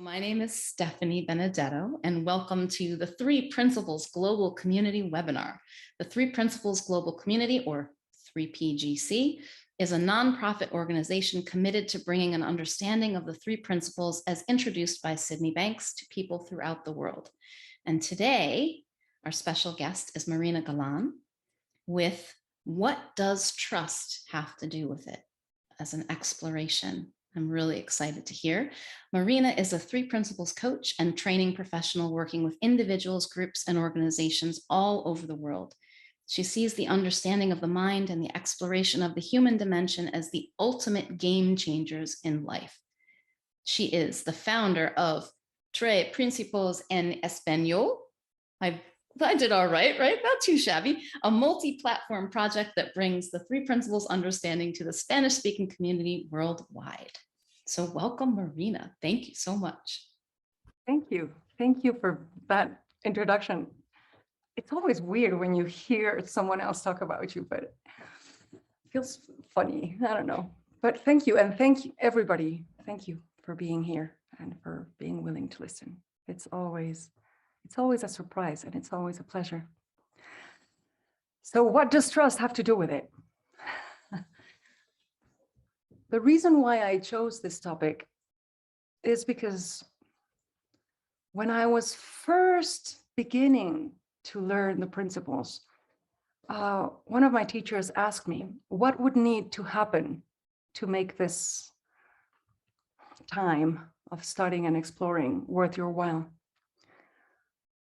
My name is Stephanie Benedetto, and welcome to the Three Principles Global Community webinar. The Three Principles Global Community, or 3PGC, is a nonprofit organization committed to bringing an understanding of the three principles as introduced by Sydney Banks to people throughout the world. And today, our special guest is Marina Gala with What Does Trust Have to Do with It? As an exploration. I'm really excited to hear. Marina is a three principles coach and training professional working with individuals, groups, and organizations all over the world. She sees the understanding of the mind and the exploration of the human dimension as the ultimate game changers in life. She is the founder of Tres Principles en Español. I did all right? Not too shabby. A multi-platform project that brings the three principles understanding to the Spanish-speaking community worldwide. So welcome, Marina. Thank you so much. Thank you. Thank you for that introduction. It's always weird when you hear someone else talk about you, but it feels funny. I don't know. But thank you. And thank you, everybody. Thank you for being here and for being willing to listen. It's always a surprise and it's always a pleasure. So what does trust have to do with it? The reason why I chose this topic is because when I was first beginning to learn the principles, one of my teachers asked me what would need to happen to make this time of studying and exploring worth your while.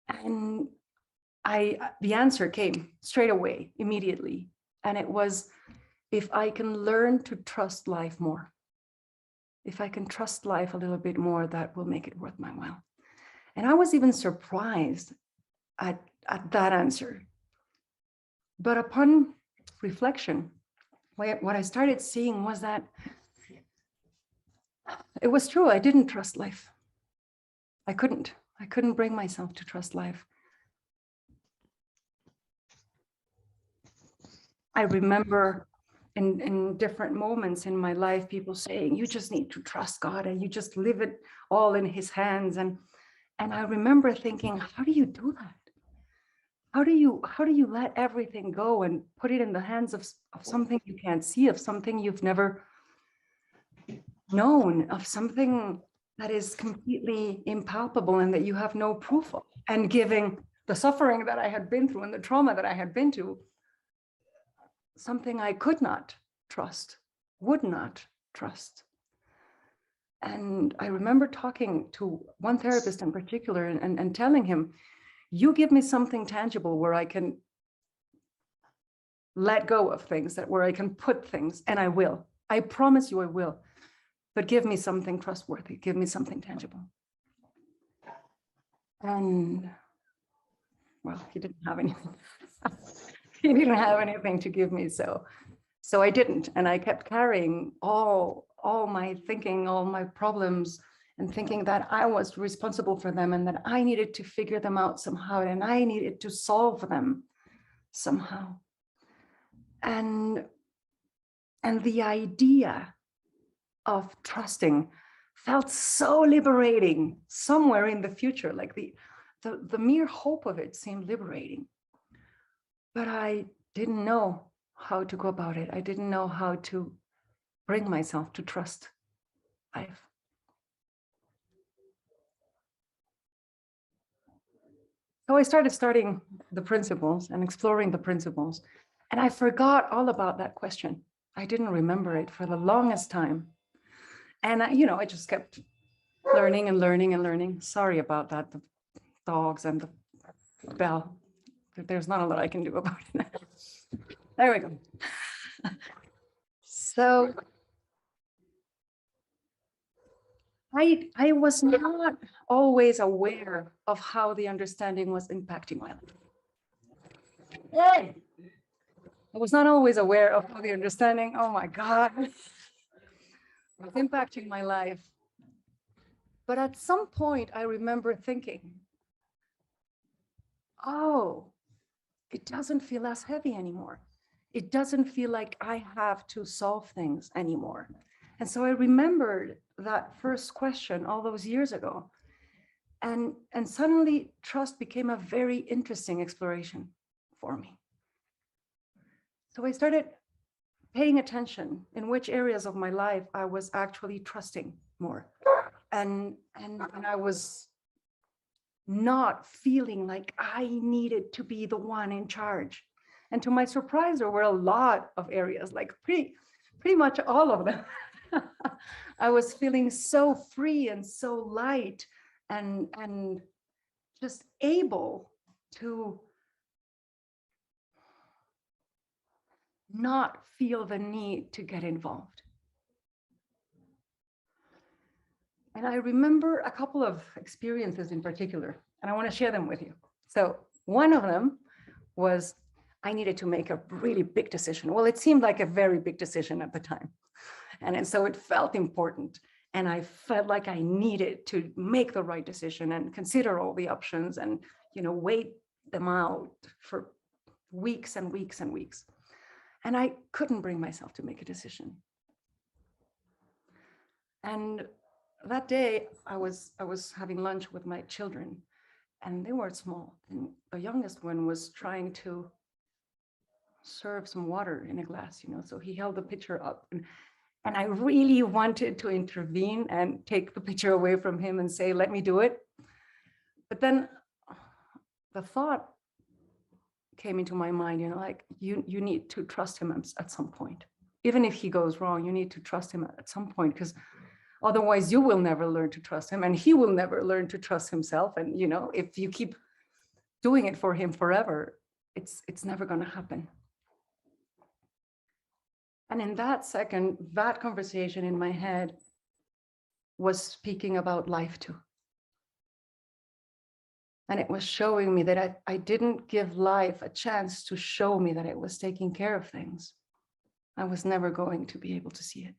And the answer came straight away, immediately. And it was, if I can learn to trust life more. If I can trust life a little bit more, that will make it worth my while. And I was even surprised at that answer. But upon reflection, what I started seeing was that it was true. I didn't trust life. I couldn't bring myself to trust life. I remember in different moments in my life, people saying, you just need to trust God and you just leave it all in his hands. And I remember thinking, how do you do that? How do you let everything go and put it in the hands of something you can't see, of something you've never known, of something that is completely impalpable and that you have no proof of, and giving the suffering that I had been through and the trauma that I had been to, something I could not trust, would not trust. And I remember talking to one therapist in particular and telling him, you give me something tangible where I can let go of things, where I can put things, and I will. I promise you I will. But give me something trustworthy, give me something tangible. And well, he didn't have anything. He didn't have anything to give me, so I didn't. And I kept carrying all my thinking, all my problems, and thinking that I was responsible for them and that I needed to figure them out somehow and I needed to solve them somehow. And the idea of trusting felt so liberating somewhere in the future, like the mere hope of it seemed liberating. But I didn't know how to go about it. I didn't know how to bring myself to trust life. So I started studying the principles and exploring the principles, and I forgot all about that question. I didn't remember it for the longest time. And I just kept learning and learning and learning. Sorry about that, the dogs and the bell. There's not a lot I can do about it. There we go. So I was not always aware of how the understanding was impacting my life. I was not always aware of how the understanding, oh my God, was impacting my life. But at some point, I remember thinking, oh, it doesn't feel as heavy anymore. It doesn't feel like I have to solve things anymore. And so I remembered that first question all those years ago. And suddenly trust became a very interesting exploration for me. So I started paying attention in which areas of my life I was actually trusting more. And I was not feeling like I needed to be the one in charge. And to my surprise, there were a lot of areas, like pretty much all of them. I was feeling so free and so light and just able to not feel the need to get involved. And I remember a couple of experiences in particular, and I want to share them with you. So one of them was I needed to make a really big decision. Well, it seemed like a very big decision at the time. And so it felt important. And I felt like I needed to make the right decision and consider all the options and, wait them out for weeks and weeks and weeks. And I couldn't bring myself to make a decision. And that day I was having lunch with my children, and they were small. And the youngest one was trying to serve some water in a glass, so he held the pitcher up. And I really wanted to intervene and take the pitcher away from him and say, let me do it. But then the thought came into my mind, like you need to trust him at some point. Even if he goes wrong, you need to trust him at some point, because otherwise you will never learn to trust him and he will never learn to trust himself. And, if you keep doing it for him forever, it's never going to happen. And in that second, that conversation in my head was speaking about life too. And it was showing me that I didn't give life a chance to show me that it was taking care of things. I was never going to be able to see it.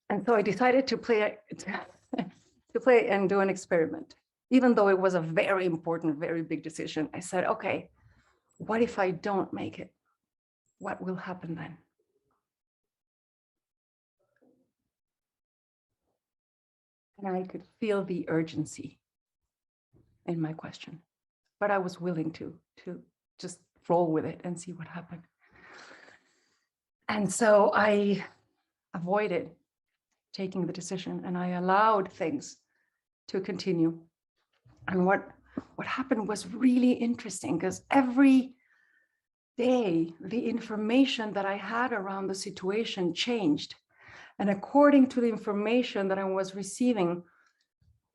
And so I decided to play and do an experiment. Even though it was a very important, very big decision, I said, okay, what if I don't make it? What will happen then? And I could feel the urgency in my question, but I was willing to just roll with it and see what happened. And so I avoided taking the decision and I allowed things to continue. And what happened was really interesting, because every day the information that I had around the situation changed. And according to the information that I was receiving,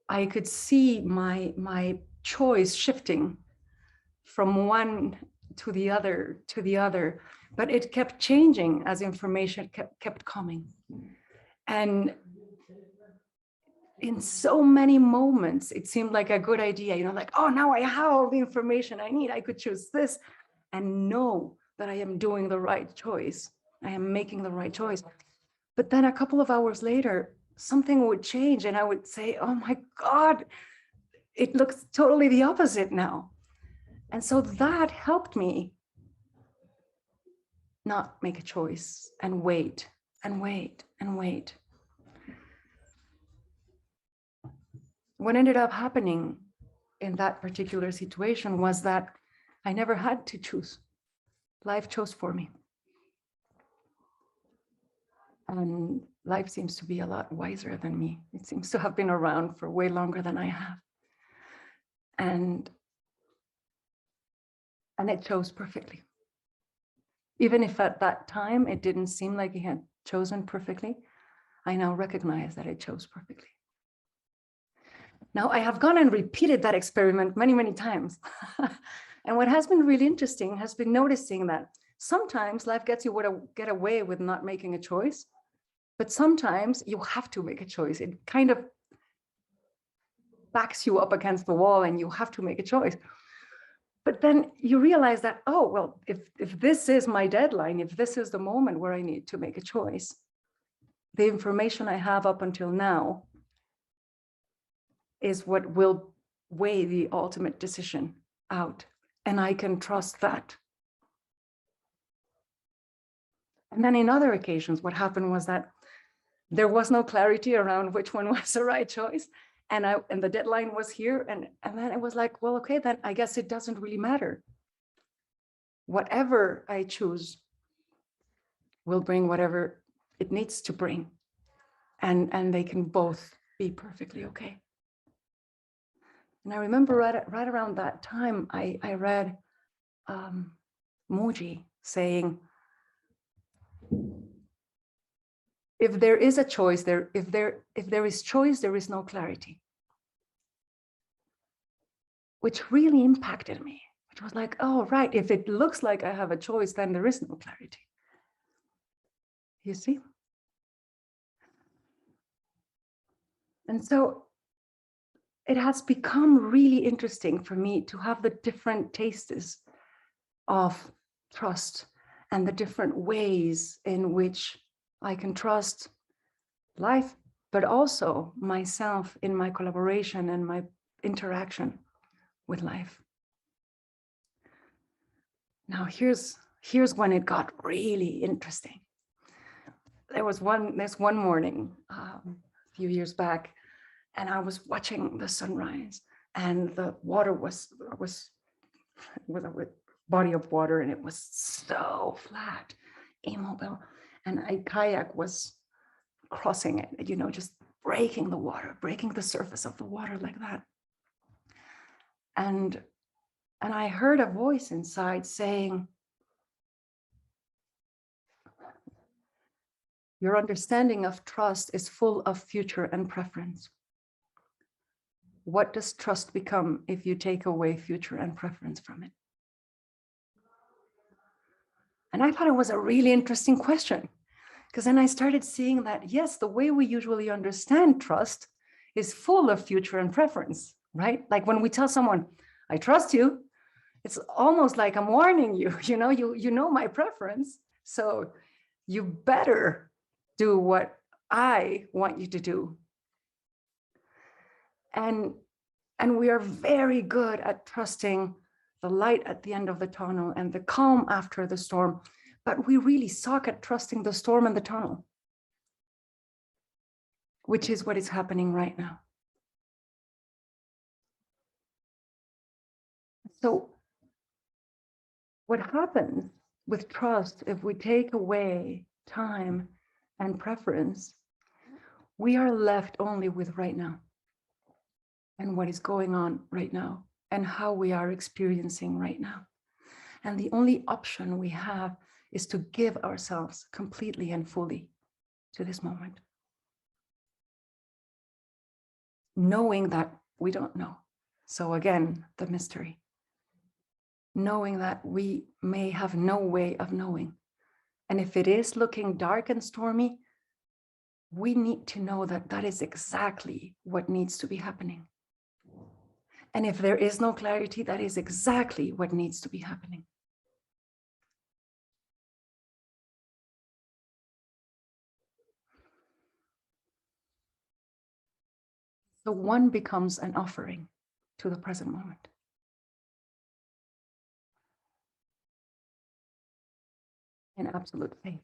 I could see my choice shifting from one to the other, but it kept changing as information kept coming. And in so many moments, it seemed like a good idea, like, oh, now I have all the information I need. I could choose this and know that I am doing the right choice. I am making the right choice. But then a couple of hours later, something would change and I would say, oh my God, it looks totally the opposite now. And so that helped me not make a choice and wait and wait and wait. What ended up happening in that particular situation was that I never had to choose. Life chose for me. And life seems to be a lot wiser than me. It seems to have been around for way longer than I have. And it chose perfectly. Even if at that time it didn't seem like it had chosen perfectly, I now recognize that it chose perfectly. Now, I have gone and repeated that experiment many, many times. And what has been really interesting has been noticing that sometimes life gets you to get away with not making a choice, but sometimes you have to make a choice. It kind of backs you up against the wall and you have to make a choice. But then you realize that, oh, well, if this is my deadline, if this is the moment where I need to make a choice, the information I have up until now is what will weigh the ultimate decision out. And I can trust that. And then in other occasions, what happened was that there was no clarity around which one was the right choice. And the deadline was here. And then it was like, well, okay, then I guess it doesn't really matter. Whatever I choose will bring whatever it needs to bring. And they can both be perfectly okay. And I remember right around that time, I read Muji saying, if there is a choice, if there is choice, there is no clarity. Which really impacted me. Which was like, oh, right, if it looks like I have a choice, then there is no clarity. You see? And so it has become really interesting for me to have the different tastes of trust and the different ways in which I can trust life, but also myself in my collaboration and my interaction with life. Now here's when it got really interesting. There's one morning a few years back, and I was watching the sunrise, and the water was a body of water, and it was so flat, immobile, and a kayak was crossing it, you know, just breaking the water, breaking the surface of the water like that. And I heard a voice inside saying, your understanding of trust is full of future and preference. What does trust become if you take away future and preference from it? And I thought it was a really interesting question, because then I started seeing that, yes, the way we usually understand trust is full of future and preference, right? Like when we tell someone, I trust you, it's almost like I'm warning you, you know my preference, so you better do what I want you to do. And we are very good at trusting the light at the end of the tunnel and the calm after the storm, but we really suck at trusting the storm and the tunnel, which is what is happening right now. So what happens with trust, if we take away time and preference, we are left only with right now and what is going on right now and how we are experiencing right now. And the only option we have is to give ourselves completely and fully to this moment, knowing that we don't know. So again, the mystery, knowing that we may have no way of knowing. And if it is looking dark and stormy, we need to know that that is exactly what needs to be happening. And if there is no clarity, that is exactly what needs to be happening. So one becomes an offering to the present moment. In absolute faith.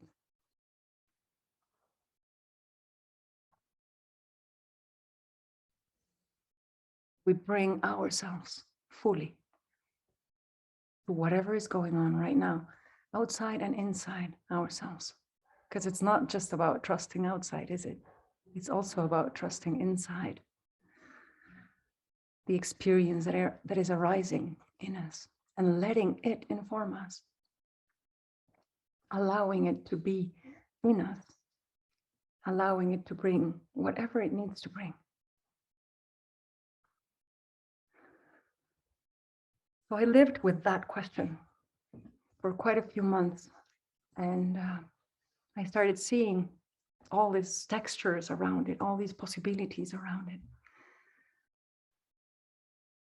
We bring ourselves fully to whatever is going on right now, outside and inside ourselves. Because it's not just about trusting outside, is it? It's also about trusting inside. The experience that is arising in us and letting it inform us. Allowing it to be in us. Allowing it to bring whatever it needs to bring. So I lived with that question for quite a few months, and I started seeing all these textures around it, all these possibilities around it.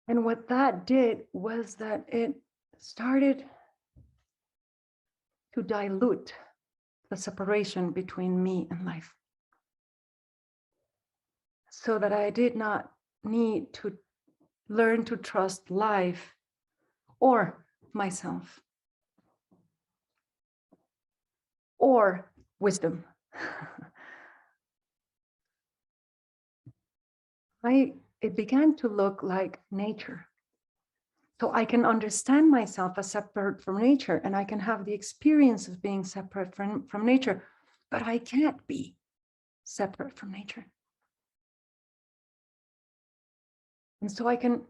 And what that did was that it started to dilute the separation between me and life, so that I did not need to learn to trust life or myself, or wisdom. It began to look like nature. So I can understand myself as separate from nature, and I can have the experience of being separate from nature, but I can't be separate from nature. And so I can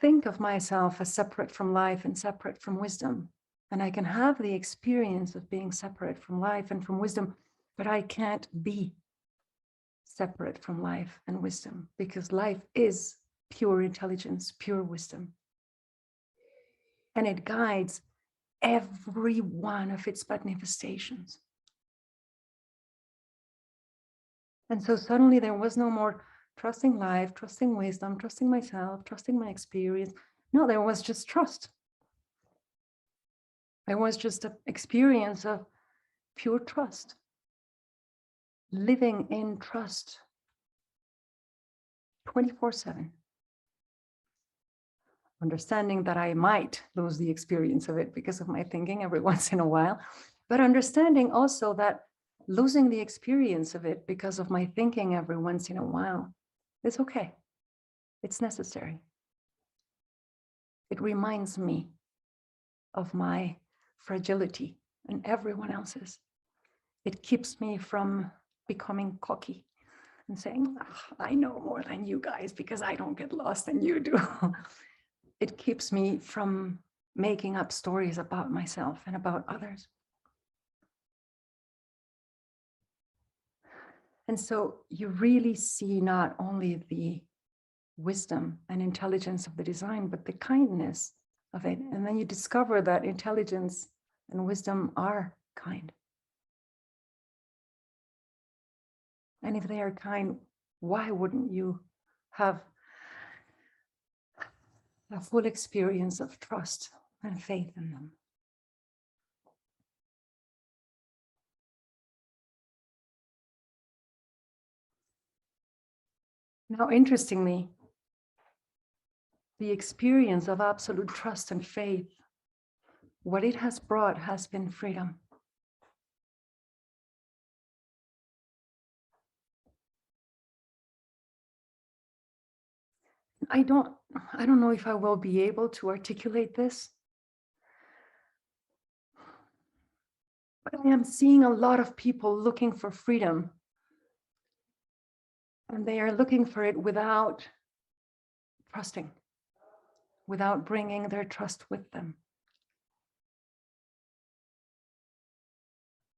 think of myself as separate from life and separate from wisdom. And I can have the experience of being separate from life and from wisdom, but I can't be separate from life and wisdom, because life is pure intelligence, pure wisdom. And it guides every one of its manifestations. And so suddenly there was no more trusting life, trusting wisdom, trusting myself, trusting my experience. No, there was just trust. There was just an experience of pure trust, living in trust 24/7. Understanding that I might lose the experience of it because of my thinking every once in a while, but understanding also that losing the experience of it because of my thinking every once in a while is okay. It's necessary. It reminds me of my fragility and everyone else's. It keeps me from becoming cocky and saying, I know more than you guys because I don't get lost and you do. It keeps me from making up stories about myself and about others. And so you really see not only the wisdom and intelligence of the design, but the kindness of it. And then you discover that intelligence and wisdom are kind. And if they are kind, why wouldn't you have a full experience of trust and faith in them? Now, interestingly, the experience of absolute trust and faith, what it has brought has been freedom. I don't know if I will be able to articulate this, but I am seeing a lot of people looking for freedom, and they are looking for it without trusting, without bringing their trust with them.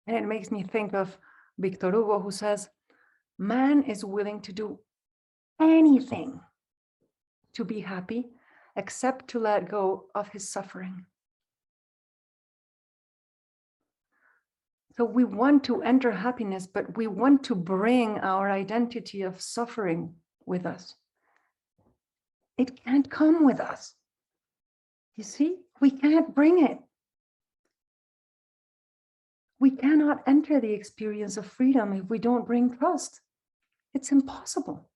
And it makes me think of Victor Hugo, who says, man is willing to do anything to be happy, except to let go of his suffering. So we want to enter happiness, but we want to bring our identity of suffering with us. It can't come with us. You see, we can't bring it. We cannot enter the experience of freedom if we don't bring trust. It's impossible.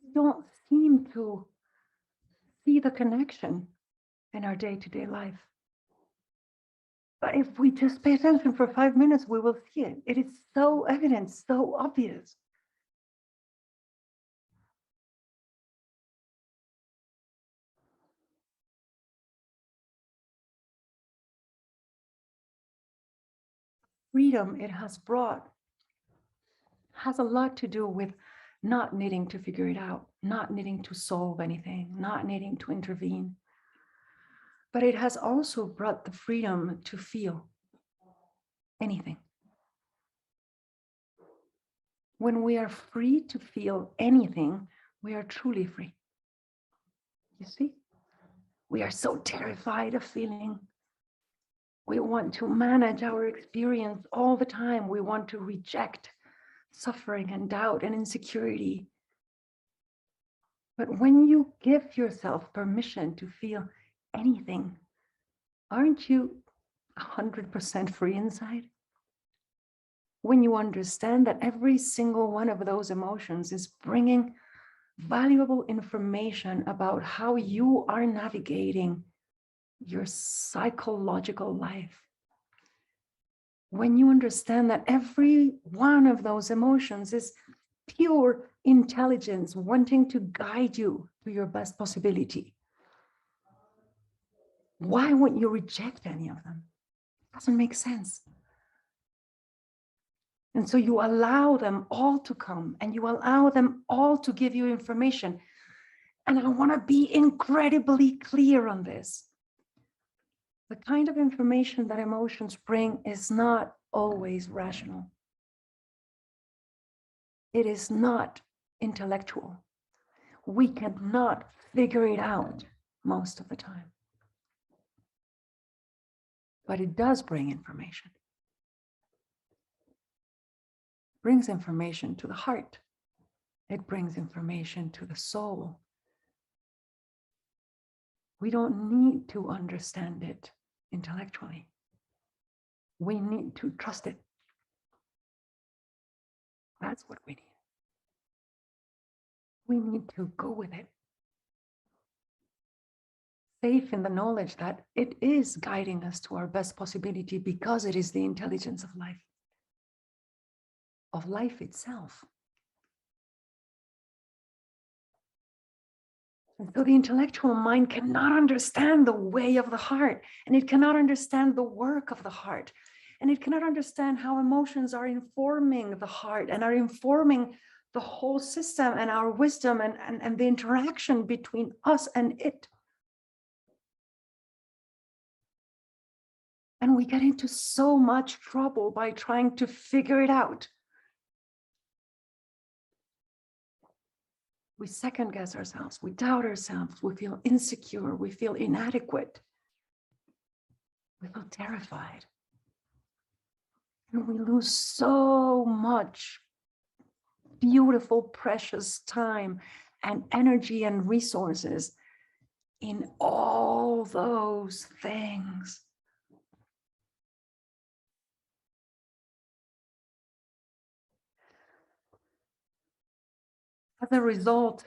We don't seem to see the connection in our day-to-day life. But if we just pay attention for 5 minutes, we will see it. It is so evident, so obvious. Freedom it has brought has a lot to do with not needing to figure it out, not needing to solve anything, not needing to intervene. But it has also brought the freedom to feel anything. When we are free to feel anything, we are truly free. You see? We are so terrified of feeling. We want to manage our experience all the time. We want to reject suffering and doubt and insecurity. But when you give yourself permission to feel anything, aren't you 100% free inside? When you understand that every single one of those emotions is bringing valuable information about how you are navigating your psychological life. When you understand that every one of those emotions is pure intelligence wanting to guide you to your best possibility, why wouldn't you reject any of them? It doesn't make sense. And so you allow them all to come and you allow them all to give you information. And I want to be incredibly clear on this. The kind of information that emotions bring is not always rational. It is not intellectual. We cannot figure it out most of the time. But it does bring information. It brings information to the heart. It brings information to the soul. We don't need to understand it intellectually. We need to trust it. That's what we need. We need to go with it. Safe in the knowledge that it is guiding us to our best possibility because it is the intelligence of life itself. And so the intellectual mind cannot understand the way of the heart, and it cannot understand the work of the heart, and it cannot understand how emotions are informing the heart and are informing the whole system and our wisdom and the interaction between us and it. And we get into so much trouble by trying to figure it out. We second guess ourselves, we doubt ourselves, we feel insecure, we feel inadequate, we feel terrified. And we lose so much beautiful, precious time and energy and resources in all those things. As a result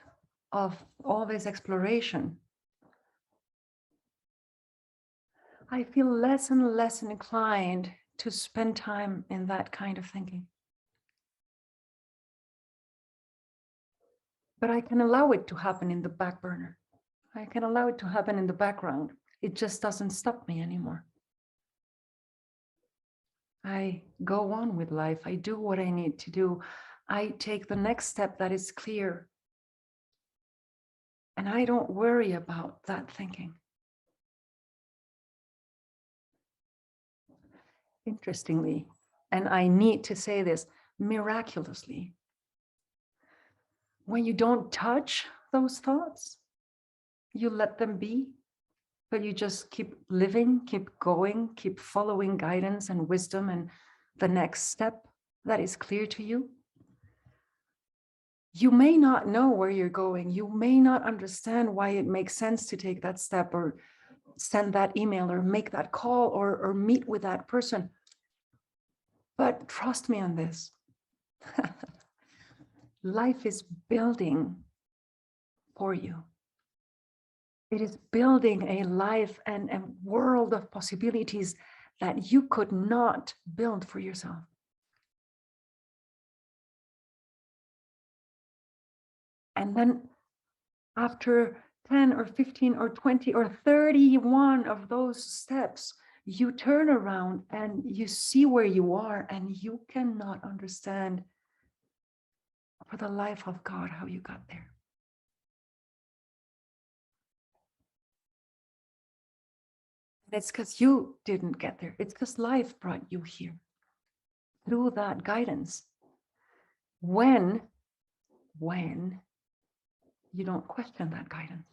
of all this exploration, I feel less and less inclined to spend time in that kind of thinking. But I can allow it to happen in the back burner. I can allow it to happen in the background. It just doesn't stop me anymore. I go on with life. I do what I need to do. I take the next step that is clear. And I don't worry about that thinking. Interestingly, and I need to say this, miraculously, when you don't touch those thoughts, you let them be, but you just keep living, keep going, keep following guidance and wisdom and the next step that is clear to you. You may not know where you're going. You may not understand why it makes sense to take that step or send that email or make that call or meet with that person. But trust me on this. Life is building for you. It is building a life and a world of possibilities that you could not build for yourself. And then after 10 or 15 or 20 or 31 of those steps, you turn around and you see where you are and you cannot understand for the life of God how you got there. And it's because you didn't get there. It's because life brought you here through that guidance. When you don't question that guidance,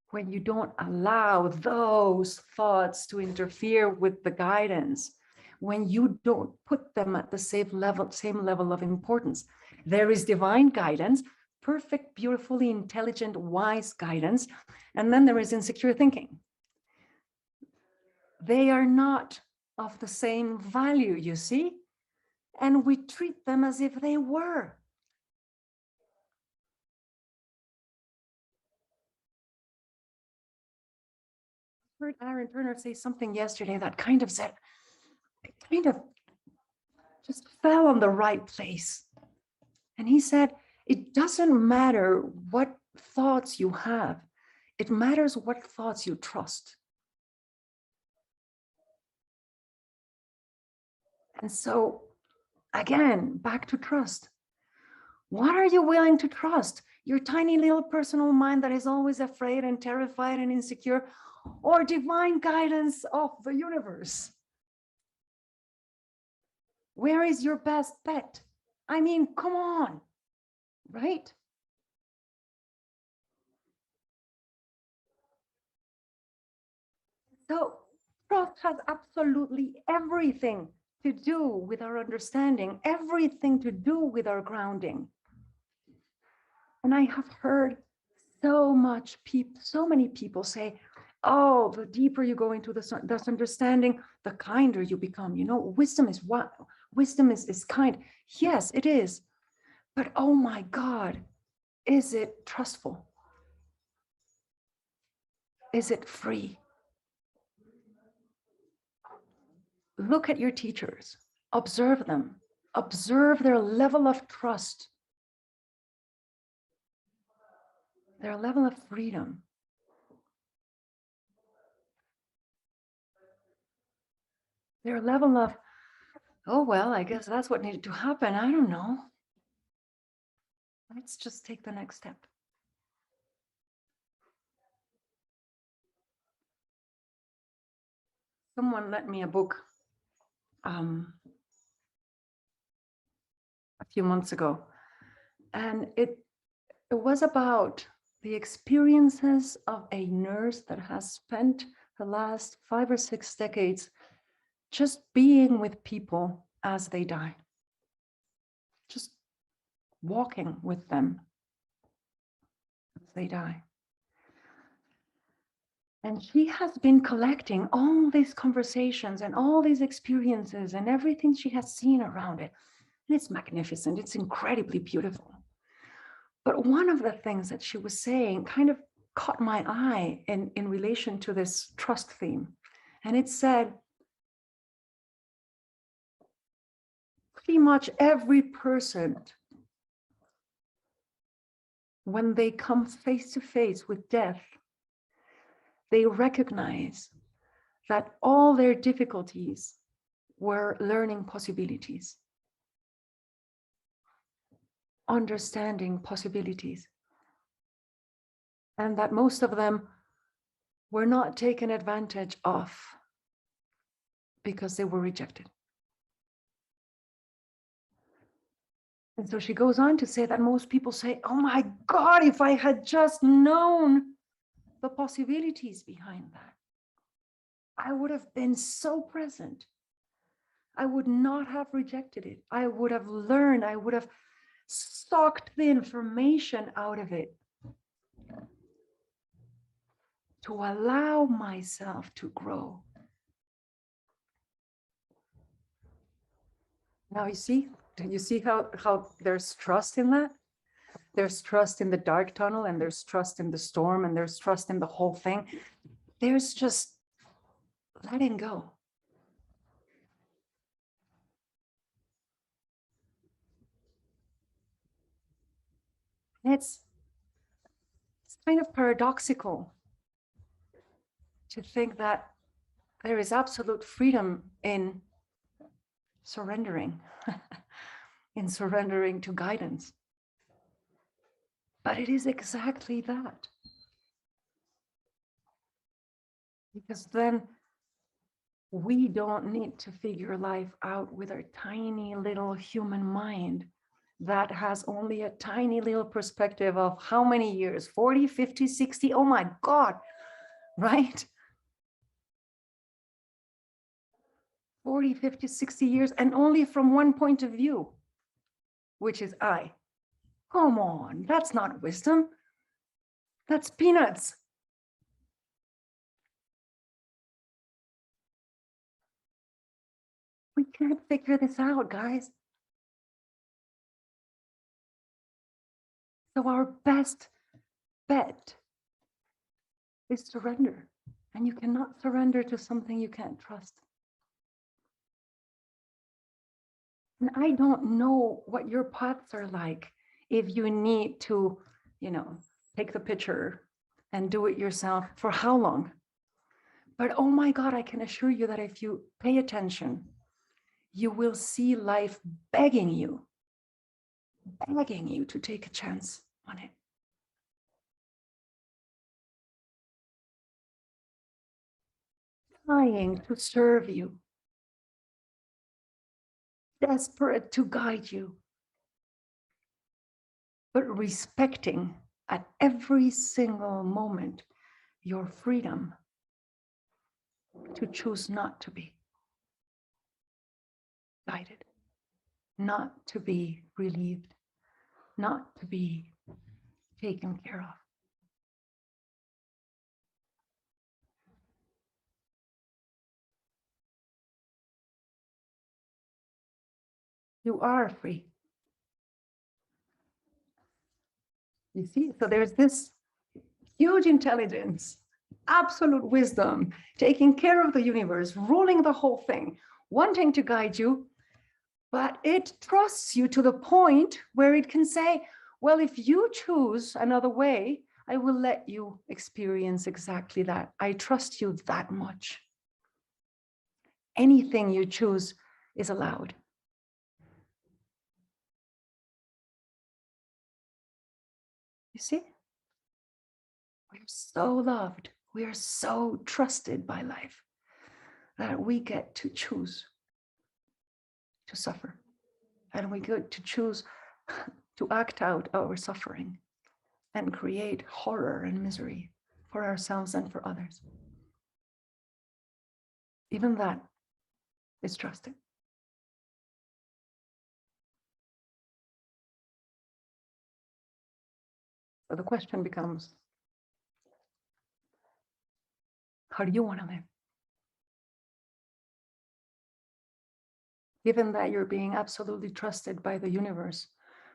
when you don't allow those thoughts to interfere with the guidance, when you don't put them at the same level of importance. There is divine guidance, perfect, beautifully intelligent, wise guidance, and then there is insecure thinking. They are not of the same value, you see? And we treat them as if they were. I heard Aaron Turner say something yesterday that kind of said, it kind of just fell on the right place. And he said, it doesn't matter what thoughts you have. It matters what thoughts you trust. And so, again, back to trust. What are you willing to trust? Your tiny little personal mind that is always afraid and terrified and insecure, or divine guidance of the universe? Where is your best bet? I mean, come on, right? So trust has absolutely everything to do with our understanding, everything to do with our grounding. And I have heard so many people say, oh, the deeper you go into this understanding, the kinder you become. You know, wisdom is what? Wisdom is kind. Yes, it is. But oh my God, is it trustful? Is it free? Look at your teachers, observe them, observe their level of trust, their level of freedom. Their level of, oh, well, I guess that's what needed to happen. I don't know. Let's just take the next step. Someone lent me a book a few months ago, and it was about the experiences of a nurse that has spent the last 5 or 6 decades just being with people as they die, just walking with them as they die. And she has been collecting all these conversations and all these experiences and everything she has seen around it. And it's magnificent. It's incredibly beautiful. But one of the things that she was saying kind of caught my eye in relation to this trust theme. And it said, pretty much every person, when they come face to face with death, they recognize that all their difficulties were learning possibilities, understanding possibilities, and that most of them were not taken advantage of because they were rejected. And so she goes on to say that most people say, oh my God, if I had just known the possibilities behind that, I would have been so present. I would not have rejected it. I would have learned, I would have sucked the information out of it to allow myself to grow. Now you see how there's trust in that? There's trust in the dark tunnel, and there's trust in the storm, and there's trust in the whole thing. There's just letting go. It's kind of paradoxical to think that there is absolute freedom in surrendering, in surrendering to guidance. But it is exactly that. Because then we don't need to figure life out with our tiny little human mind that has only a tiny little perspective of how many years, 40, 50, 60, oh my God, right? 40, 50, 60 years, and only from one point of view, which is I. Come on, that's not wisdom. That's peanuts. can't figure this out, guys. So our best bet is surrender. And you cannot surrender to something you can't trust. And I don't know what your paths are like if you need to, take the picture and do it yourself for how long. But oh my God, I can assure you that if you pay attention, you will see life begging you to take a chance on it. Trying to serve you, desperate to guide you, but respecting at every single moment your freedom to choose not to be guided, not to be relieved, not to be taken care of. You are free. You see, so there's this huge intelligence, absolute wisdom, taking care of the universe, ruling the whole thing, wanting to guide you, but it trusts you to the point where it can say, well, if you choose another way, I will let you experience exactly that. I trust you that much. Anything you choose is allowed. You see? We're so loved. We are so trusted by life that we get to choose to suffer. And we get to choose to act out our suffering and create horror and misery for ourselves and for others. Even that is trusted. So the question becomes, how do you want to live? Given that you're being absolutely trusted by the universe,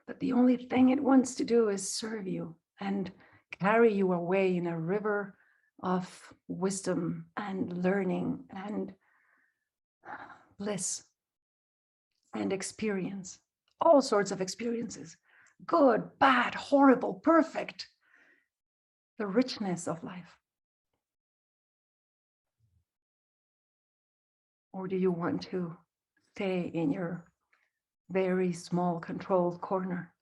that the only thing it wants to do is serve you and carry you away in a river of wisdom and learning and bliss and experience, all sorts of experiences, good, bad, horrible, perfect, the richness of life. Or do you want to stay in your very small controlled corner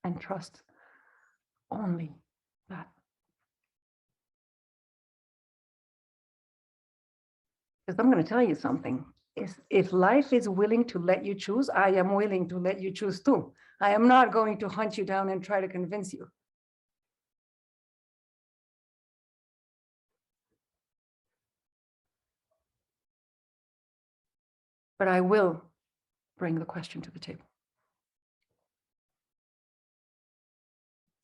and trust only that? Because I'm going to tell you something. If life is willing to let you choose, I am willing to let you choose too. I am not going to hunt you down and try to convince you. But I will bring the question to the table.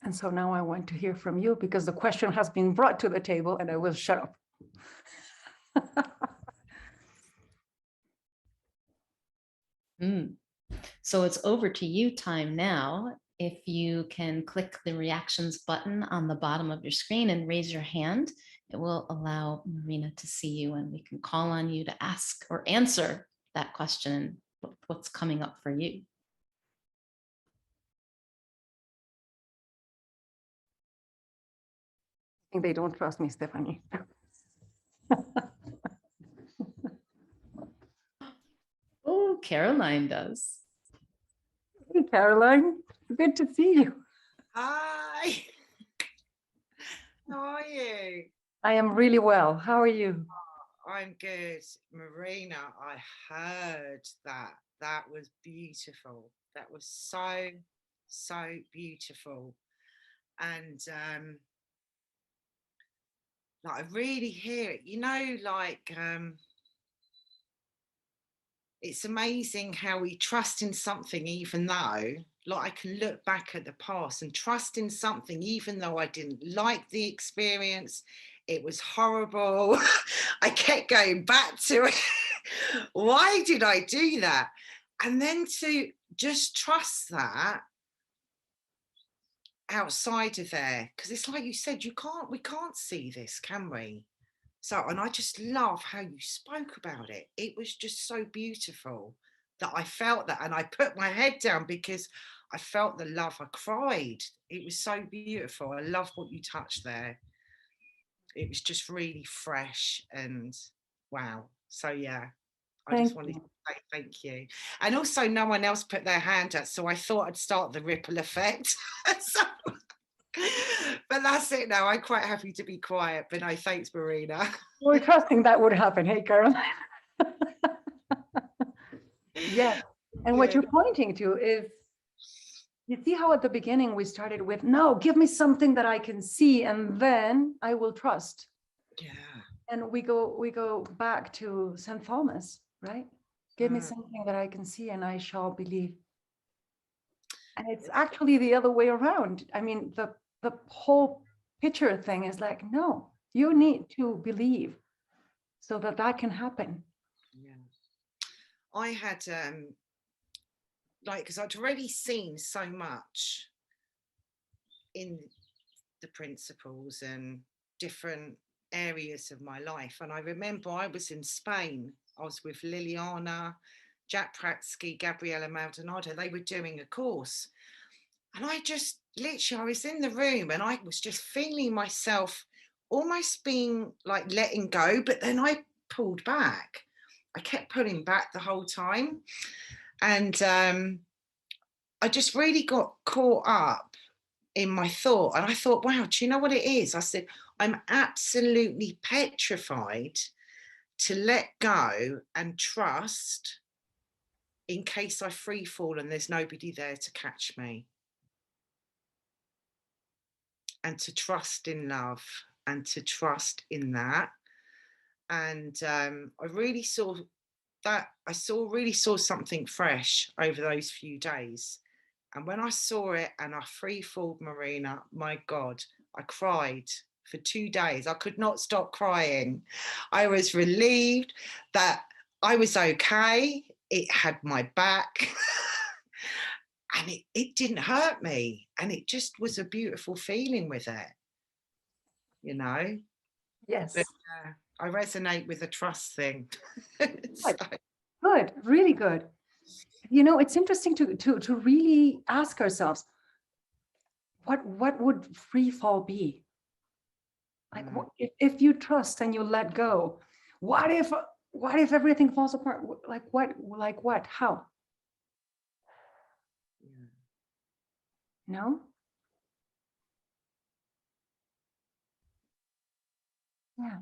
And so now I want to hear from you because the question has been brought to the table and I will shut up. So it's over to you time now. If you can click the reactions button on the bottom of your screen and raise your hand, it will allow Marina to see you and we can call on you to ask or answer that question, what's coming up for you. I think they don't trust me, Stephanie. Oh, Caroline does. Hey, Caroline, good to see you. Hi. How are you? I am really well. How are you? I'm good. Marina, I heard that. That was beautiful. That was so, so beautiful. And like I really hear it, it's amazing how we trust in something, even though, like, I can look back at the past and trust in something, even though I didn't like the experience, It was horrible. I kept going back to it. Why did I do that? And then to just trust that outside of there, because it's like you said, we can't see this, can we? So, and I just love how you spoke about it. It was just so beautiful that I felt that, and I put my head down because I felt the love. I cried. It was so beautiful. I love what you touched there. It was just really fresh and wow. So yeah, I Thank just wanted to you. say thank you. And also no one else put their hand up, so I thought I'd start the ripple effect. So, but that's it now. I'm quite happy to be quiet, but no, thanks, Marina. We're trusting that would happen. Hey, Caroline. Yeah. And what Yeah. you're pointing to is, you see how at the beginning we started with, no, give me something that I can see and then I will trust. Yeah. And we go back to St. Thomas, right? Give me Mm. something that I can see and I shall believe. And it's actually the other way around. I mean, the whole picture thing is like, no, you need to believe so that that can happen. Yeah. I had like, because I'd already seen so much in the principles and different areas of my life. And I remember I was in Spain. I was with Liliana, Jack Pratsky, Gabriela Maldonado. They were doing a course. And I just literally, I was in the room and I was just feeling myself almost being like letting go, but then I pulled back. I kept pulling back the whole time. And I just really got caught up in my thought. And I thought, wow, do you know what it is? I said, I'm absolutely petrified to let go and trust in case I free fall and there's nobody there to catch me. And to trust in love and to trust in that. And I really saw that, really saw something fresh over those few days. And when I saw it and I free falled, Marina, my God, I cried for 2 days. I could not stop crying. I was relieved that I was okay. It had my back. And it didn't hurt me. And it just was a beautiful feeling with it, you know? Yes. But I resonate with the trust thing. So, Good, really good. You know, it's interesting to really ask ourselves, what would free fall be? Like, what, if you trust and you let go, what if everything falls apart? Like what? How? yeah. No? Yeah.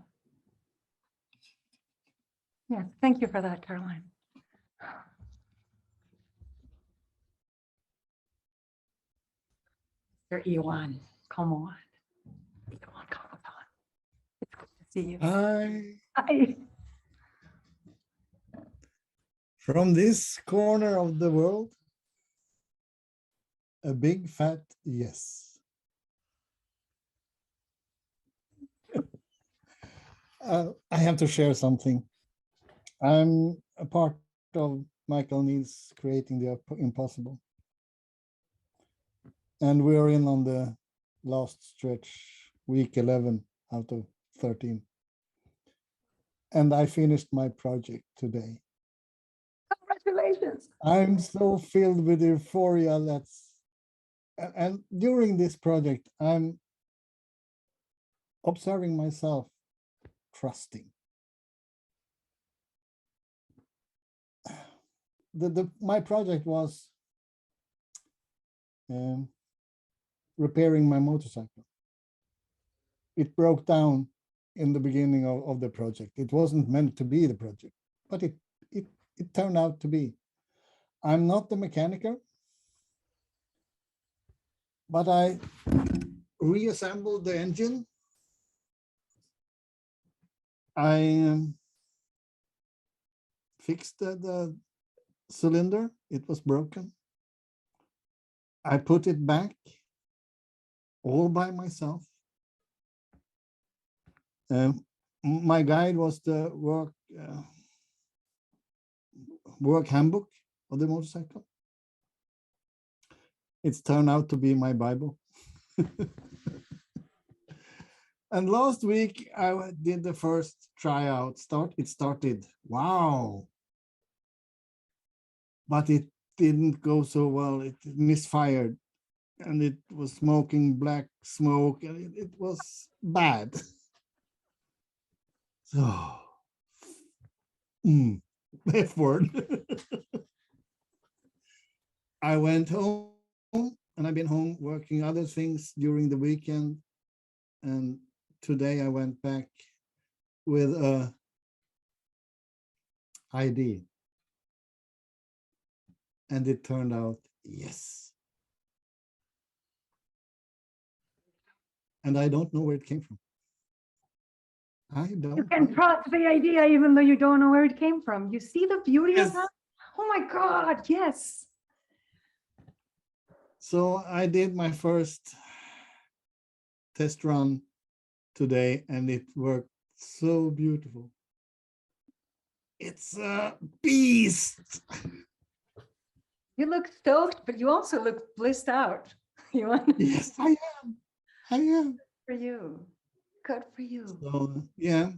Yeah. Thank you for that, Caroline. You're Ewan. Come on. Ewan, come on. It's good to see you. Hi, Hi. from this corner of the world, a big fat yes. I have to share something. I'm a part of Michael Neal's Creating the Impossible. And we're in on the last stretch, week 11 out of 13. And I finished my project today. Congratulations. I'm so filled with euphoria. And during this project, I'm observing myself trusting. My project was repairing my motorcycle. It broke down in the beginning of the project. It wasn't meant to be the project, but it turned out to be. I'm not the mechanic, but I reassembled the engine. I fixed the cylinder. It was broken. I put it back all by myself. My guide was the work handbook of the motorcycle. It's turned out to be my Bible. And last week I did the first tryout. It started, wow. But it didn't go so well. It misfired and it was smoking black smoke and it was bad. So, F word. I went home and I've been home working other things during the weekend. And today I went back with a ID. And it turned out, yes. And I don't know where it came from. I don't You can know. trust the idea even though you don't know where it came from. You see the beauty Yes. of that? Oh my God, yes. So I did my first test run today and it worked so beautiful. It's a beast. You look stoked, but you also look blissed out. You want Yes, I am. I am. for you. Good for you. So yeah.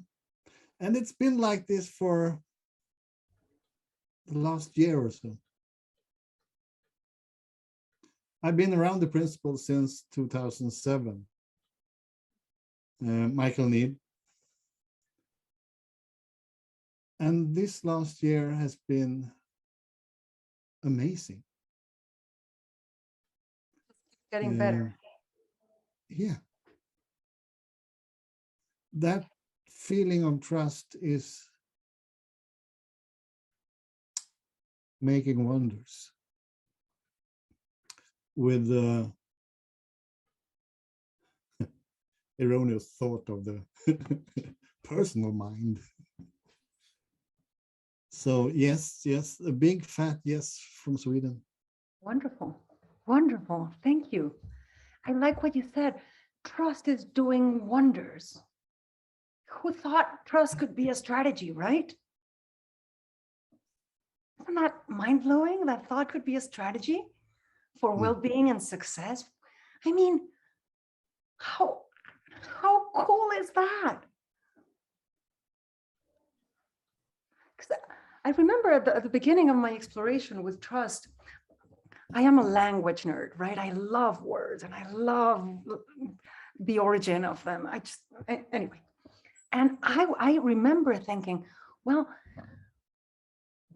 And it's been like this for the last year or so. I've been around the principle since 2007. Michael Need. And this last year has been amazing. Getting better. Yeah. That feeling of trust is making wonders with the erroneous thought of the personal mind. So yes, a big fat yes from Sweden. Wonderful. Wonderful. Thank you. I like what you said. Trust is doing wonders. Who thought trust could be a strategy, right? Isn't that mind-blowing? That thought could be a strategy for well-being and success. I mean, how cool is that? Because I remember at the beginning of my exploration with trust, I am a language nerd, right? I love words and I love the origin of them. Anyway. And I remember thinking, well,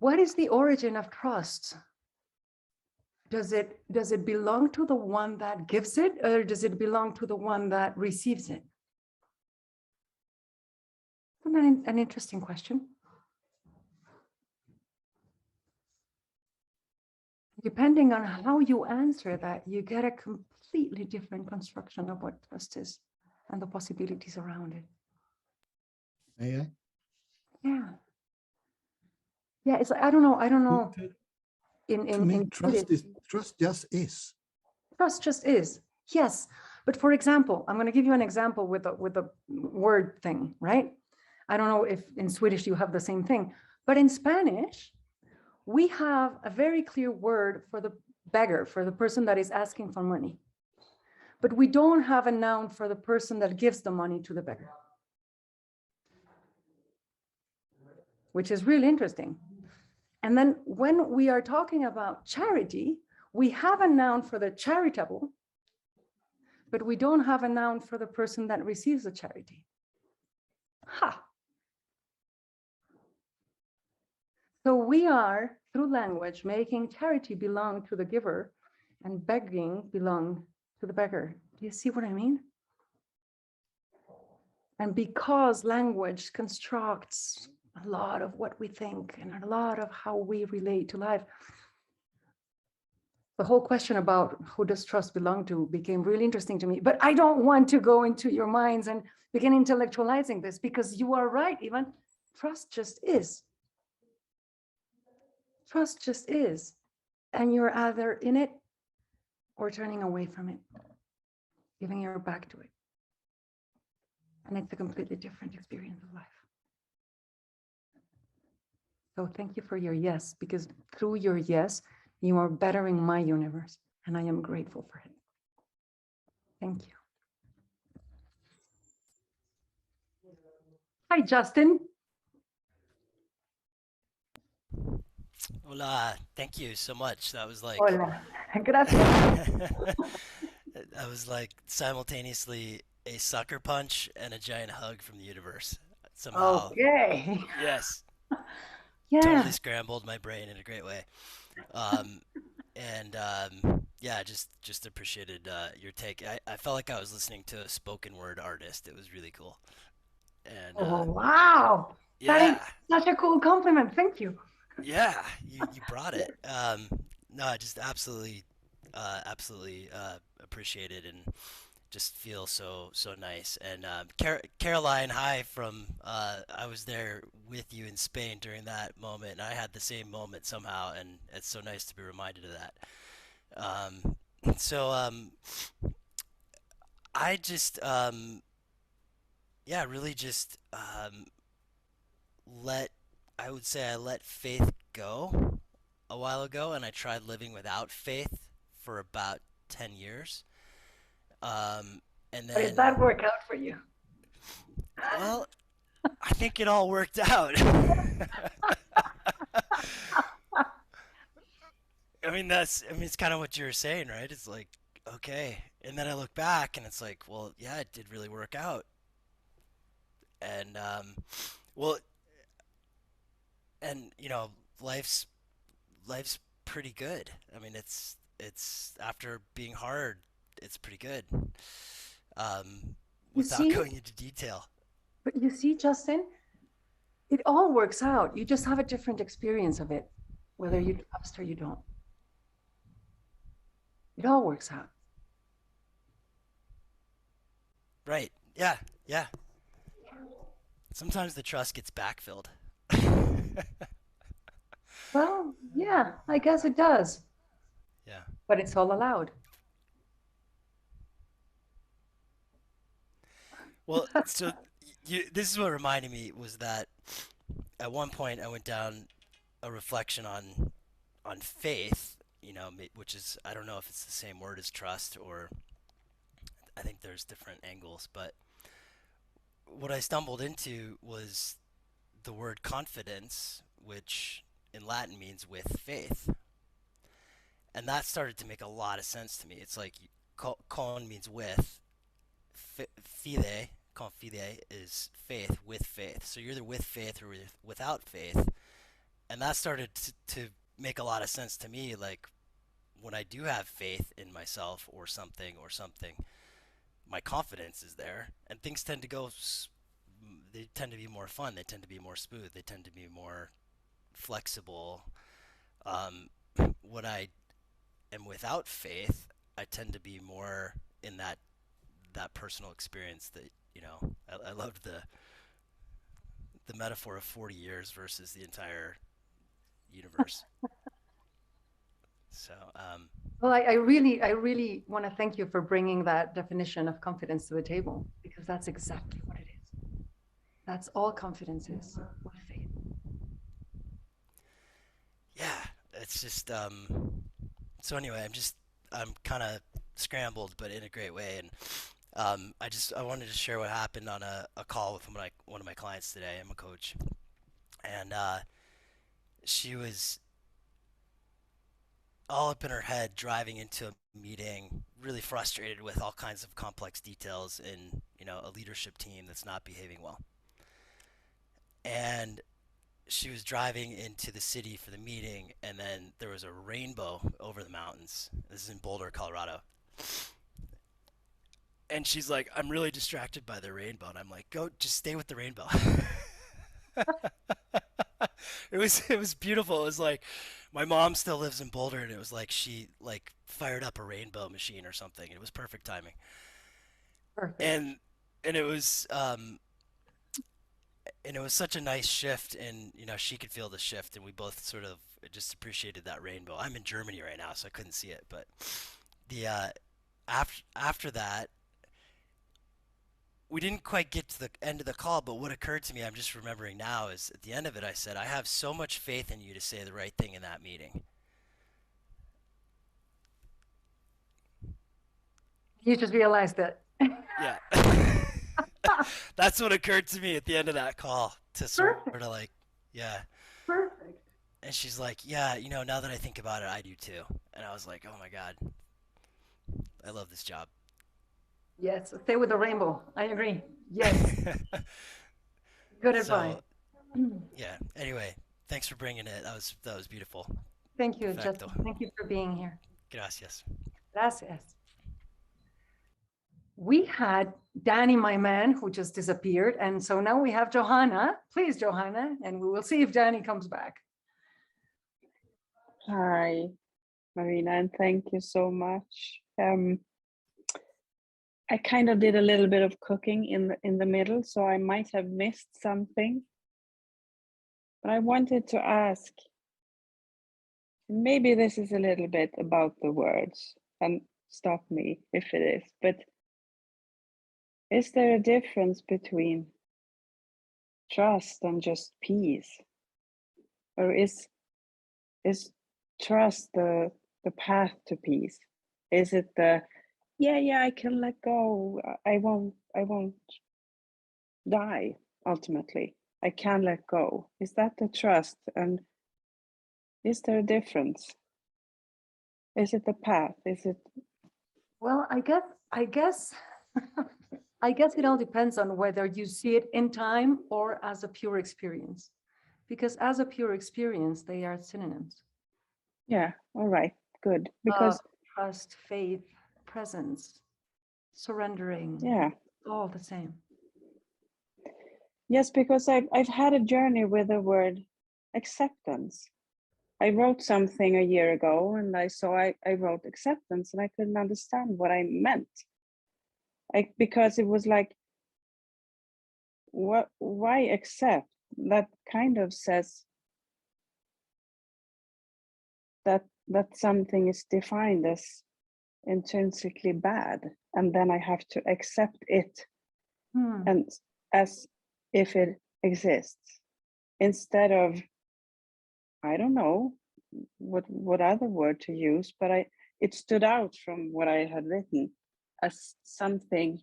what is the origin of trust? Does it belong to the one that gives it, or does it belong to the one that receives it? Isn't that an interesting question? Depending on how you answer that, you get a completely different construction of what trust is and the possibilities around it. Yeah. Yeah. Yeah, it's like, I don't know. To me, trust just is. Trust just is. Yes. But for example, I'm going to give you an example with a word thing, right? I don't know if in Swedish you have the same thing, but in Spanish, we have a very clear word for the beggar, for the person that is asking for money. But we don't have a noun for the person that gives the money to the beggar, which is really interesting. And then when we are talking about charity, we have a noun for the charitable, but we don't have a noun for the person that receives the charity. Ha! So we are, through language, making charity belong to the giver and begging belong to the beggar. Do you see what I mean? And because language constructs a lot of what we think and a lot of how we relate to life, the whole question about who does trust belong to became really interesting to me. But I don't want to go into your minds and begin intellectualizing this, because you are right, Ivan. Trust just is. Trust just is. And you're either in it or turning away from it, giving your back to it. And it's a completely different experience of life. So thank you for your yes, because through your yes, you are bettering my universe, and I am grateful for it. Thank you. Hi, Justin. Hola, thank you so much. That was like Hola. Gracias. that was like simultaneously a sucker punch and a giant hug from the universe. Somehow, Okay. yes, Yeah. totally scrambled my brain in a great way. Um, and yeah, just appreciated your take. I felt like I was listening to a spoken word artist. It was really cool. And Oh, wow. That is yeah, such a cool compliment. Thank you. yeah, you brought it. No, I just absolutely appreciate it and just feel so nice. And Caroline, hi from I was there with you in Spain during that moment, and I had the same moment somehow, and it's so nice to be reminded of that. Um, so I just yeah, really just let I would say I let faith go a while ago, and I tried living without faith for about 10 years. Um, and How did that then, work out for you? well, I think it all worked out. I mean, it's kind of what you were saying, right? It's like, okay. And then I look back and it's like, well, yeah, it did really work out. And, well, and, life's, life's pretty good. I mean, it's after being hard, it's pretty good. You Without see, going into detail. but you see, Justin, it all works out. You just have a different experience of it, whether you trust or you don't. It all works out. Right. Yeah. Yeah. Sometimes the trust gets backfilled. Well, yeah, I guess it does, Yeah. but it's all allowed. Well, so this is what reminded me was that at one point I went down a reflection on faith, which is I don't know if it's the same word as trust or I think there's different angles, but what I stumbled into was the word confidence, which in Latin means with faith. And that started to make a lot of sense to me. It's like con means with, fide, confide is faith with faith. So you're either with faith or without faith. And that started to make a lot of sense to me. Like when I do have faith in myself or something, my confidence is there, and things tend to go. They tend to be more fun. They tend to be more smooth. They tend to be more flexible. Um, when I am without faith, I tend to be more in that personal experience that I loved the metaphor of 40 years versus the entire universe. So Well, I really want to thank you for bringing that definition of confidence to the table, because that's exactly what it is. That's all confidence is, with faith. yeah, it's just so anyway, I'm kind of scrambled, but in a great way, and I wanted to share what happened on a call with one of my clients today. I'm a coach, and she was all up in her head driving into a meeting, really frustrated with all kinds of complex details in a leadership team that's not behaving well. And she was driving into the city for the meeting, and then there was a rainbow over the mountains. This is in Boulder, Colorado. And she's like, I'm really distracted by the rainbow. And I'm like, go, just stay with the rainbow. It was beautiful. It was like my mom still lives in Boulder, and it was like she like fired up a rainbow machine or something. It was perfect timing. Perfect. And it was such a nice shift, and she could feel the shift, and we both sort of just appreciated that rainbow. I'm in Germany right now, so I couldn't see it, but the after that, we didn't quite get to the end of the call, but what occurred to me, I'm just remembering now, is at the end of it, I said, I have so much faith in you to say the right thing in that meeting. You just realized that. Yeah. That's what occurred to me at the end of that call, to sort Perfect. of like, yeah. Perfect. And she's like, yeah, you know, now that I think about it, I do too. And I was like, oh my God, I love this job. Yes, stay with the rainbow. I agree. Yes, good advice. So, yeah, anyway, thanks for bringing it. That was beautiful. Thank you, Perfecto. Justin. Thank you for being here. Gracias. Gracias. We had Danny, my man, who just disappeared. And so now we have Johanna. Please, Johanna, and we will see if Danny comes back. Hi, Marina, and thank you so much. I kind of did a little bit of cooking in the middle, so I might have missed something. But I wanted to ask, maybe this is a little bit about the words, and stop me if it is, but is there a difference between trust and just peace? Or is trust the path to peace? Is it the yeah, I can let go. I won't die ultimately. I can let go. Is that the trust? And is there a difference? Is it the path? Is it? Well, I guess, I guess it all depends on whether you see it in time or as a pure experience. Because as a pure experience, they are synonyms. Yeah, all right, good. Because Trust, faith, presence, surrendering, yeah, all the same. yes, because I've had a journey with the word acceptance. I wrote something a year ago and I wrote acceptance and I couldn't understand what I meant. Because it was like, why accept? That kind of says that something is defined as intrinsically bad, and then I have to accept it and as if it exists, instead of, I don't know what other word to use, but it stood out from what I had written as something,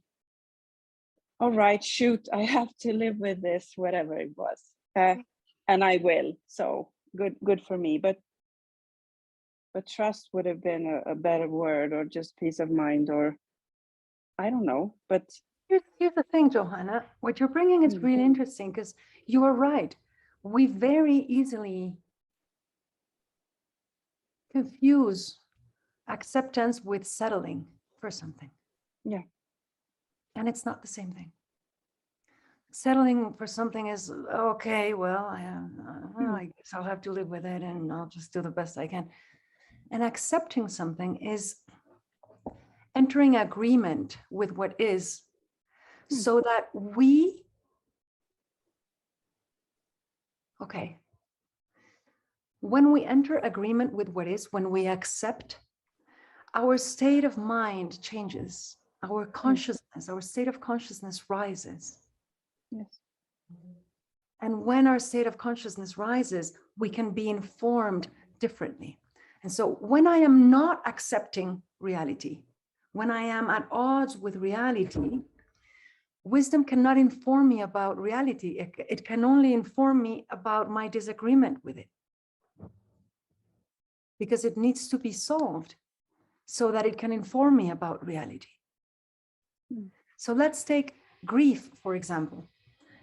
all right, shoot, I have to live with this, whatever it was, and I will, so good for me. But trust would have been a better word, or just peace of mind, or I don't know. But Here's the thing, Johanna, what you're bringing is really interesting, because you are right. We very easily confuse acceptance with settling for something. Yeah. And it's not the same thing. Settling for something is, okay, well, I guess I'll have to live with it and I'll just do the best I can. And accepting something is entering agreement with what is, so that when we enter agreement with what is, when we accept, our state of mind changes, our consciousness, our state of consciousness rises. Yes. And when our state of consciousness rises, we can be informed differently. And so when I am not accepting reality, when I am at odds with reality, wisdom cannot inform me about reality. It can only inform me about my disagreement with it, because it needs to be solved so that it can inform me about reality. So let's take grief, for example.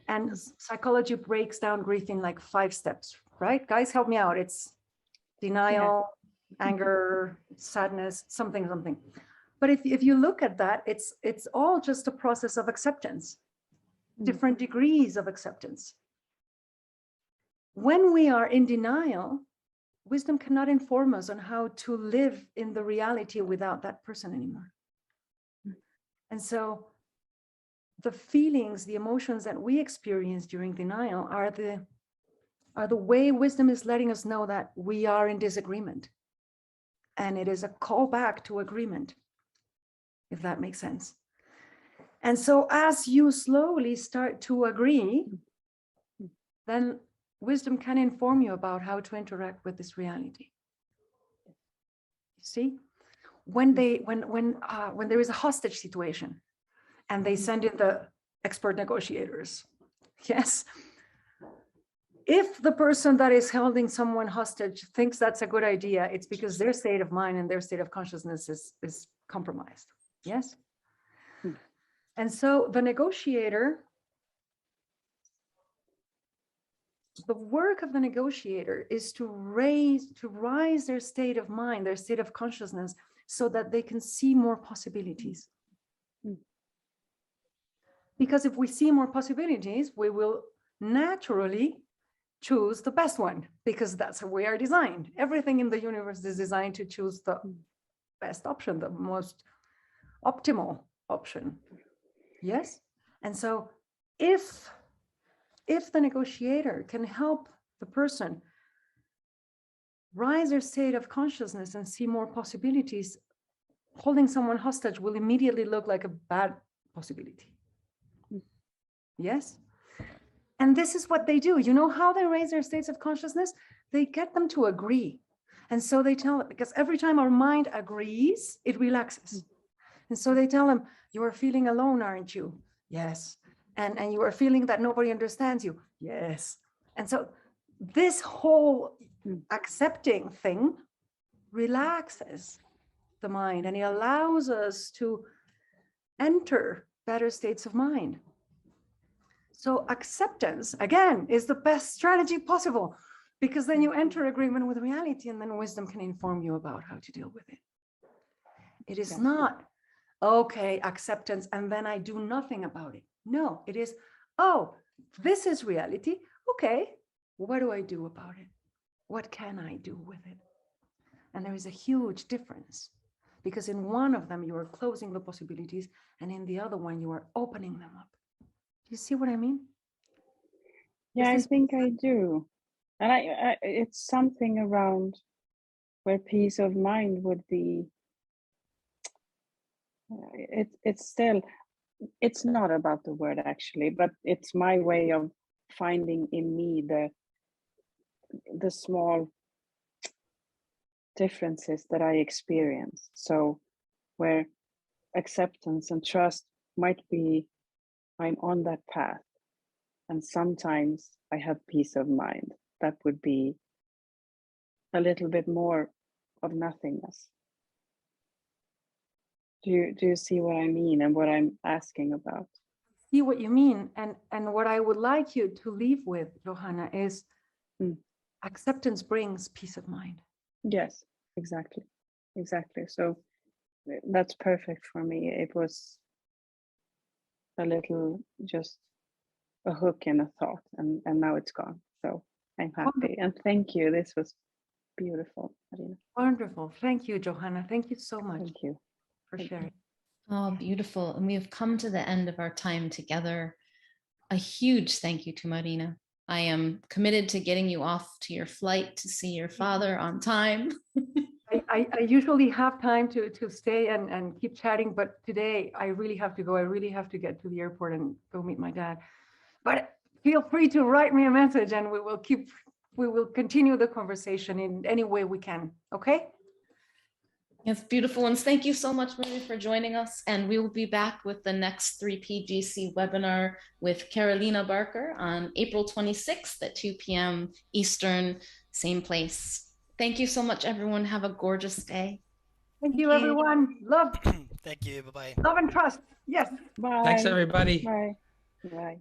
And psychology breaks down grief in like 5 steps, right? Guys, help me out. It's denial, anger, sadness, something. But if you look at that, it's all just a process of acceptance, different degrees of acceptance. When we are in denial, wisdom cannot inform us on how to live in the reality without that person anymore. And so the feelings, the emotions that we experience during denial are the way wisdom is letting us know that we are in disagreement. And it is a call back to agreement, if that makes sense. And so as you slowly start to agree, then wisdom can inform you about how to interact with this reality. You see, when there is a hostage situation and they send in the expert negotiators, yes, if the person that is holding someone hostage thinks that's a good idea, it's because their state of mind and their state of consciousness is compromised. Yes. And so the negotiator, the work of the negotiator is to rise their state of mind, their state of consciousness, so that they can see more possibilities. Because if we see more possibilities, we will naturally choose the best one, because that's how we are designed. Everything in the universe is designed to choose the best option, the most optimal option. Yes. And so if the negotiator can help the person rise their state of consciousness and see more possibilities, holding someone hostage will immediately look like a bad possibility. Yes. And this is what they do. You know how they raise their states of consciousness? They get them to agree. And so they tell it, because every time our mind agrees, it relaxes. And so they tell them, you are feeling alone, aren't you? Yes. And you are feeling that nobody understands you. Yes. And so this whole accepting thing relaxes the mind, and it allows us to enter better states of mind. So acceptance, again, is the best strategy possible, because then you enter agreement with reality, and then wisdom can inform you about how to deal with it. It is not, okay, acceptance, and then I do nothing about it. No, it is, oh, this is reality. Okay, what do I do about it? What can I do with it? And there is a huge difference, because in one of them, you are closing the possibilities, and in the other one, you are opening them up. You see what I mean? Yeah, I think I do. And I it's something around where peace of mind would be. It's still, it's not about the word actually, but it's my way of finding in me the small differences that I experience. So where acceptance and trust might be, I'm on that path, and sometimes I have peace of mind. That would be a little bit more of nothingness. Do you see what I mean and what I'm asking about? See what you mean. And what I would like you to leave with, Johanna, is acceptance brings peace of mind. Yes, exactly. So that's perfect for me. It was a little, just a hook in a thought, and now it's gone. So I'm happy. And thank you. This was beautiful, Marina. Wonderful. Thank you, Johanna. Thank you so much Thank you for sharing. Oh, beautiful. And we have come to the end of our time together. A huge thank you to Marina. I am committed to getting you off to your flight to see your father on time. I usually have time to stay and keep chatting, but today I really have to go. I really have to get to the airport and go meet my dad. But feel free to write me a message, and we will continue the conversation in any way we can. Okay? Yes, beautiful ones. Thank you so much, Marina, for joining us. And we will be back with the next 3PGC webinar with Carolina Barker on April 26th at 2 p.m. Eastern, same place. Thank you so much, everyone. Have a gorgeous day. Thank you, everyone. Love. Thank you. Bye-bye. Love and trust. Yes. Bye. Thanks, everybody. Bye. Bye.